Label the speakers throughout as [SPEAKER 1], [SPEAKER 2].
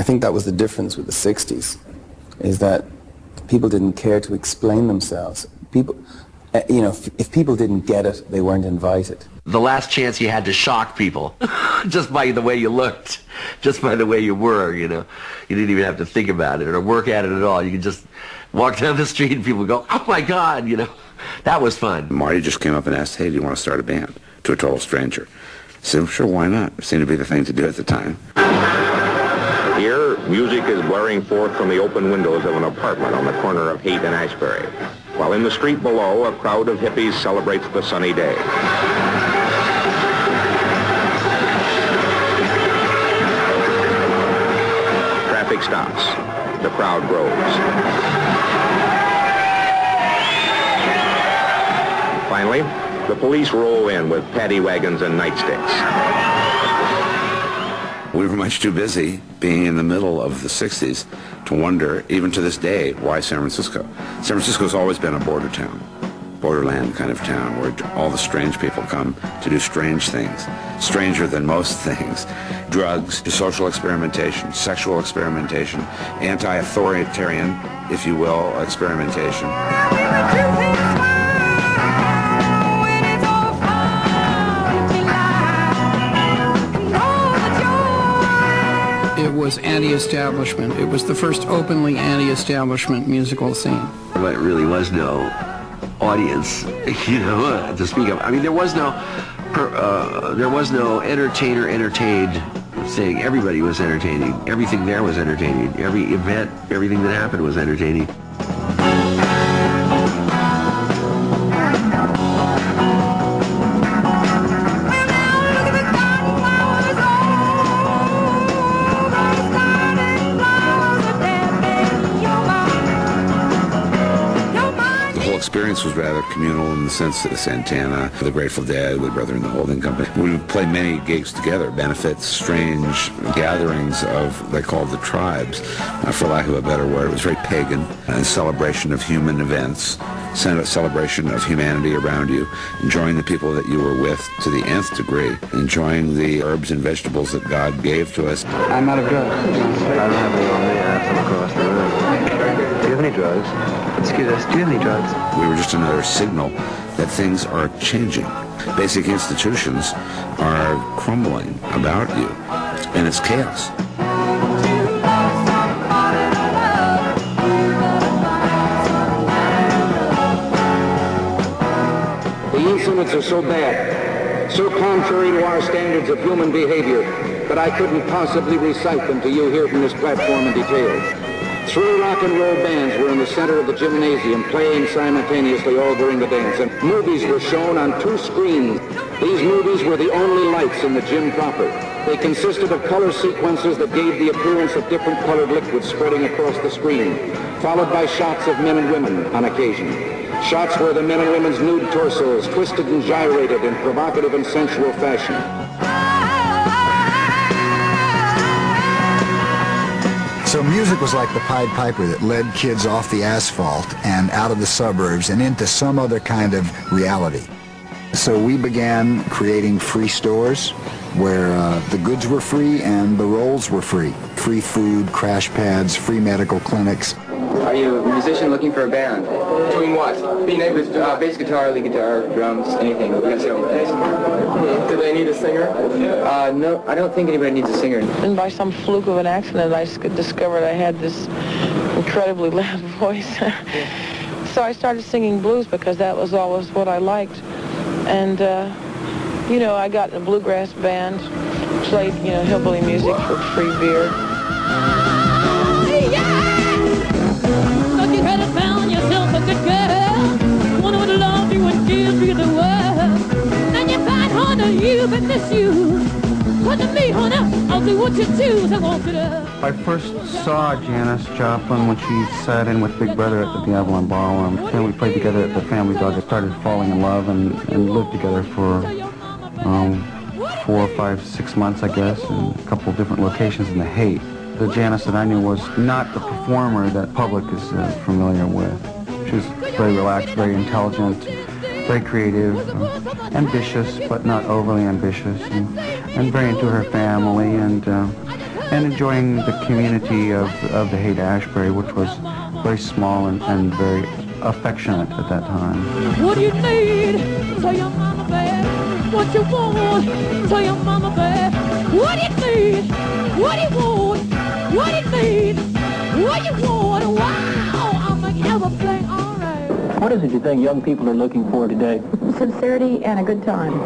[SPEAKER 1] think that was the difference with the 60s, is that people didn't care to explain themselves. People, you know, if people didn't get it, they weren't invited.
[SPEAKER 2] The last chance you had to shock people, just by the way you looked, just by the way you were, you know. You didn't even have to think about it or work at it at all. You could just walk down the street and people would go, oh my God, you know. That was fun.
[SPEAKER 3] Marty just came up and asked, hey, do you want to start a band? To a total stranger. I said, well, sure, why not? It seemed to be the thing to do at the time.
[SPEAKER 4] Here, music is blaring forth from the open windows of an apartment on the corner of Haight and Ashbury, while in the street below, a crowd of hippies celebrates the sunny day. Traffic stops. The crowd grows. Finally, the police roll in with paddy wagons and nightsticks.
[SPEAKER 3] We were much too busy being in the middle of the 60s to wonder, even to this day, why San Francisco. San Francisco's always been a border town, borderland kind of town, where all the strange people come to do strange things, stranger than most things. Drugs, social experimentation, sexual experimentation, anti-authoritarian, if you will, experimentation.
[SPEAKER 5] It was anti-establishment. It was the first openly anti-establishment musical scene.
[SPEAKER 2] But it really was no audience, you know, to speak of. I mean, there was no entertainer entertained saying. Everybody was entertaining. Everything there was entertaining. Every event, everything that happened was entertaining.
[SPEAKER 3] Experience was rather communal in the sense that Santana, the Grateful Dead, the Brother in the Holding Company. We would play many gigs together, benefits, strange gatherings of, they called the tribes, for lack of a better word. It was very pagan, a celebration of human events, celebration of humanity around you, enjoying the people that you were with to the nth degree, enjoying the herbs and vegetables that God gave to us.
[SPEAKER 6] I'm out of drugs. I don't have any on me. I have some across the room. Do you have any drugs? Excuse us, do you have any drugs?
[SPEAKER 3] We were just another signal that things are changing. Basic institutions are crumbling about you, and it's chaos.
[SPEAKER 7] The incidents are so bad, so contrary to our standards of human behavior, that I couldn't possibly recite them to you here from this platform in detail. 3 rock and roll bands were in the center of the gymnasium playing simultaneously all during the dance, and movies were shown on 2 screens. These movies were the only lights in the gym proper. They consisted of color sequences that gave the appearance of different colored liquids spreading across the screen, followed by shots of men and women on occasion. Shots where the men and women's nude torsos twisted and gyrated in provocative and sensual fashion.
[SPEAKER 8] So music was like the Pied Piper that led kids off the asphalt and out of the suburbs and into some other kind of reality. So we began creating free stores where the goods were free and the rolls were free. Free food, crash pads, free medical clinics.
[SPEAKER 6] Are you a musician looking for a band? Doing what? Being able to bass guitar, lead guitar, drums, anything. We got several things. Do they need a singer? No, I don't think anybody needs a singer.
[SPEAKER 9] And by some fluke of an accident, I discovered I had this incredibly loud voice. So I started singing blues because that was always what I liked. And, you know, I got in a bluegrass band, played, you know, hillbilly music for free beer.
[SPEAKER 10] Found yourself a good girl, one who would love you and give you the world. And you find, honey, you but miss you. Come to me, honey, I'll do what you choose. I want you to.
[SPEAKER 11] I first saw Janis Joplin when she sat in with Big Brother at the Avalon Ballroom, and we played together at the Family Dog. I started falling in love and lived together for 4, 5, 6 months, I guess, in a couple of different locations in the Haight. The Janis that I knew was not the performer that public is familiar with. She was very relaxed, very intelligent, very creative, ambitious, but not overly ambitious, and very into her family, and and enjoying the community of the Haight-Ashbury, which was very small and very affectionate at that time.
[SPEAKER 10] What do you need? Tell your mama, babe. What you want? Tell your mama, babe. What do you need? What do you want? What do you need? What do you want? Wow, I'll make everything all right.
[SPEAKER 12] What is it you think young people are looking for today?
[SPEAKER 13] Sincerity and a good time.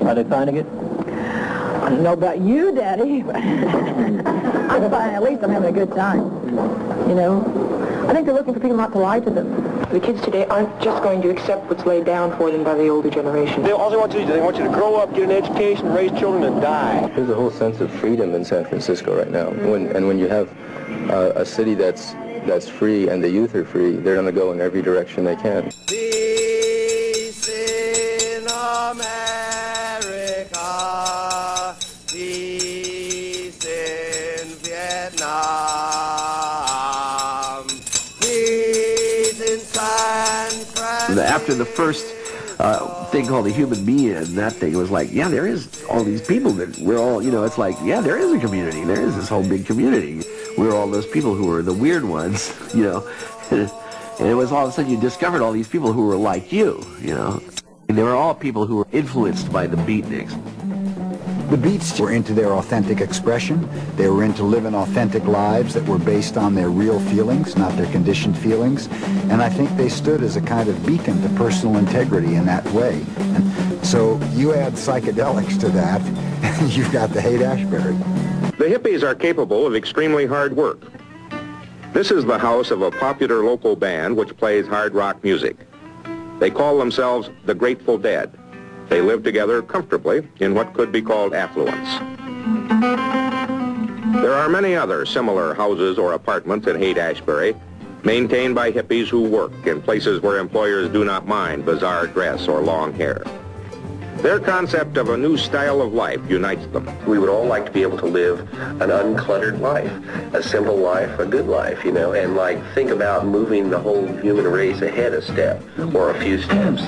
[SPEAKER 12] Are they finding it?
[SPEAKER 13] I don't know about you, Daddy, but I'm fine. At least I'm having a good time. You know? I think they're looking for people not to lie to them.
[SPEAKER 14] The kids today aren't just going to accept what's laid down for them by the older generation.
[SPEAKER 12] All they want you to do, they want you to grow up, get an education, raise children, and die.
[SPEAKER 6] There's a whole sense of freedom in San Francisco right now. When you have a city that's free and the youth are free, they're going to go in every direction they can.
[SPEAKER 15] Peace in America, peace in Vietnam, peace in San Francisco.
[SPEAKER 2] After the first thing called the Human Being, that thing was like, yeah, there is all these people that we're all, you know, it's like, yeah, there is a community. There is this whole big community. We're all those people who were the weird ones, you know. And it was all of a sudden you discovered all these people who were like you know. And they were all people who were influenced by the beatniks.
[SPEAKER 8] The Beats were into their authentic expression. They were into living authentic lives that were based on their real feelings, not their conditioned feelings. And I think they stood as a kind of beacon to personal integrity in that way. And so you add psychedelics to that, and you've got the Haight-Ashbury.
[SPEAKER 4] The hippies are capable of extremely hard work. This is the house of a popular local band which plays hard rock music. They call themselves the Grateful Dead. They live together comfortably in what could be called affluence. There are many other similar houses or apartments at Haight-Ashbury, maintained by hippies who work in places where employers do not mind bizarre dress or long hair. Their concept of a new style of life unites them.
[SPEAKER 16] We would all like to be able to live an uncluttered life, a simple life, a good life, you know, and like think about moving the whole human race ahead a step or a few steps.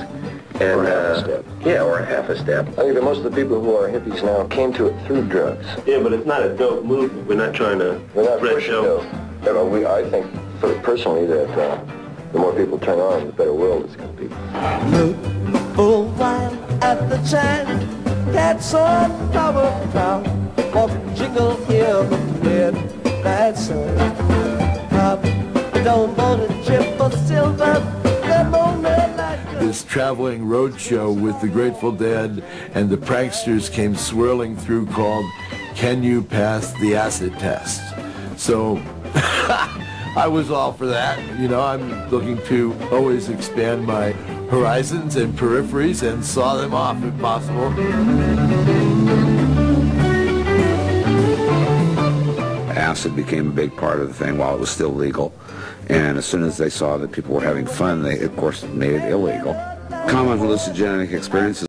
[SPEAKER 16] And,
[SPEAKER 6] or half a step.
[SPEAKER 16] Yeah, or half a step.
[SPEAKER 6] I think that most of the people who are hippies now came to it through drugs.
[SPEAKER 16] Yeah, but it's not a dope movement. We're not trying to spread dope.
[SPEAKER 6] I think personally that the more people turn on, the better world it's going to be.
[SPEAKER 15] Look for a while at the time, cats on flower crown, walk jingle here the midnight sun. Pop, don't want to chip or silver,
[SPEAKER 17] this traveling road show with the Grateful Dead and the Pranksters came swirling through called Can You Pass the Acid Test? So I was all for that. You know, I'm looking to always expand my horizons and peripheries and saw them off if possible.
[SPEAKER 3] Acid became a big part of the thing while it was still legal. And as soon as they saw that people were having fun, they, of course, made it illegal. Common hallucinogenic experiences